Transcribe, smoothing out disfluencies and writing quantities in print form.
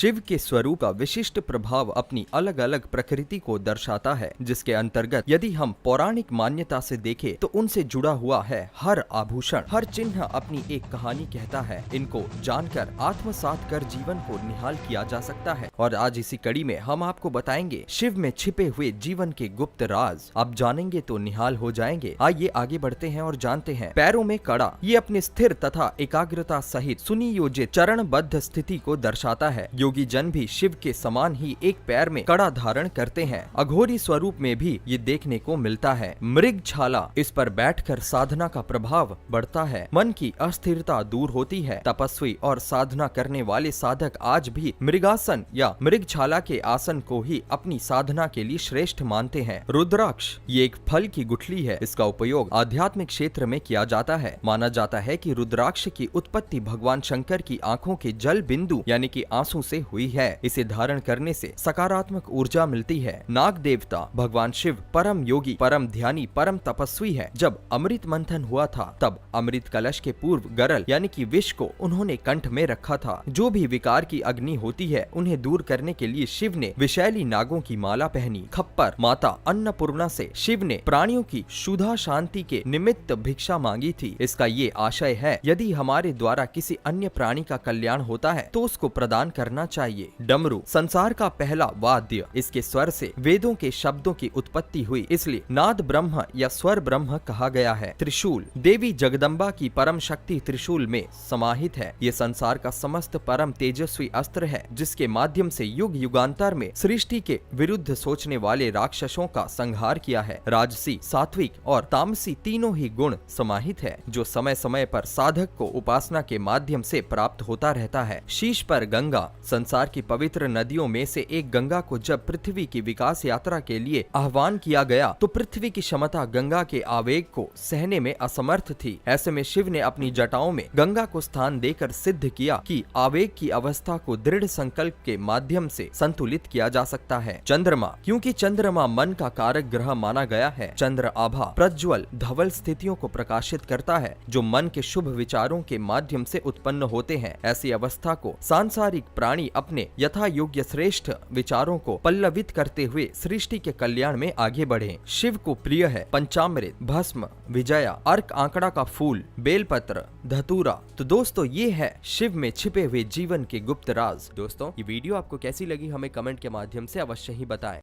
शिव के स्वरूप का विशिष्ट प्रभाव अपनी अलग अलग प्रकृति को दर्शाता है, जिसके अंतर्गत यदि हम पौराणिक मान्यता से देखें तो उनसे जुड़ा हुआ है हर आभूषण, हर चिन्ह अपनी एक कहानी कहता है। इनको जानकर आत्मसात कर जीवन को निहाल किया जा सकता है। और आज इसी कड़ी में हम आपको बताएंगे शिव में छिपे हुए जीवन के गुप्त राज। आप जानेंगे तो निहाल हो जाएंगे। आइए आगे बढ़ते हैं और जानते हैं। पैरों में कड़ा, ये अपने स्थिर तथा एकाग्रता सहित सुनियोजित चरणबद्ध स्थिति को दर्शाता है। योगी जन भी शिव के समान ही एक पैर में कड़ा धारण करते हैं। अघोरी स्वरूप में भी ये देखने को मिलता है। मृग छाला, इस पर बैठकर साधना का प्रभाव बढ़ता है। मन की अस्थिरता दूर होती है। तपस्वी और साधना करने वाले साधक आज भी मृगासन या मृगछाला के आसन को ही अपनी साधना के लिए श्रेष्ठ मानते हैं। रुद्राक्ष, ये एक फल की गुठली है। इसका उपयोग आध्यात्मिक क्षेत्र में किया जाता है। माना जाता है कि रुद्राक्ष की उत्पत्ति भगवान शंकर की आंखों के जल बिंदु यानी कि आंसू से हुई है। इसे धारण करने से सकारात्मक ऊर्जा मिलती है। नाग देवता, भगवान शिव परम योगी, परम ध्यानी, परम तपस्वी है। जब अमृत मंथन हुआ था तब अमृत कलश के पूर्व गरल यानी कि विष को उन्होंने कंठ में रखा था। जो भी विकार की अग्नि होती है उन्हें दूर करने के लिए शिव ने विषैली नागों की माला पहनी। खप्पर, माता अन्नपूर्णा से शिव ने प्राणियों की शुद्धा शांति के निमित्त भिक्षा मांगी थी। इसका ये आशय है, यदि हमारे द्वारा किसी अन्य प्राणी का कल्याण होता है तो उसको प्रदान करना चाहिए। डमरू, संसार का पहला वाद्य, इसके स्वर से वेदों के शब्दों की उत्पत्ति हुई, इसलिए नाद ब्रह्म या स्वर ब्रह्म कहा गया है। त्रिशूल, देवी जगदम्बा की परम शक्ति त्रिशूल में समाहित है। ये संसार का समस्त परम तेजस्वी अस्त्र है, जिसके माध्यम से युग युगांतर में सृष्टि के विरुद्ध सोचने वाले राक्षसों का संहार किया है। राजसी, सात्विक और तामसी तीनों ही गुण समाहित है, जो समय समय पर साधक को उपासना के माध्यम से प्राप्त होता रहता है। शीश पर गंगा, संसार की पवित्र नदियों में से एक गंगा को जब पृथ्वी की विकास यात्रा के लिए आह्वान किया गया तो पृथ्वी की क्षमता गंगा के आवेग को सहने में असमर्थ थी। ऐसे में शिव ने अपनी जटाओं में गंगा को स्थान देकर सिद्ध किया कि आवेग की अवस्था को दृढ़ संकल्प के माध्यम से संतुलित किया जा सकता है। चंद्रमा, क्योंकि चंद्रमा मन का कारक ग्रह माना गया है। चंद्र आभा प्रज्वल धवल स्थितियों को प्रकाशित करता है, जो मन के शुभ विचारों के माध्यम से उत्पन्न होते हैं। ऐसी अवस्था को सांसारिक प्राणी अपने यथा योग्य श्रेष्ठ विचारों को पल्लवित करते हुए सृष्टि के कल्याण में आगे बढ़े। शिव को प्रिय है पंचामृत, भस्म, विजया, अर्क आंकड़ा का फूल, बेलपत्र, धतूरा। तो दोस्तों ये है शिव में छिपे हुए जीवन के गुप्त राज। दोस्तों ये वीडियो आपको कैसी लगी हमें कमेंट के माध्यम से अवश्य ही बताएं।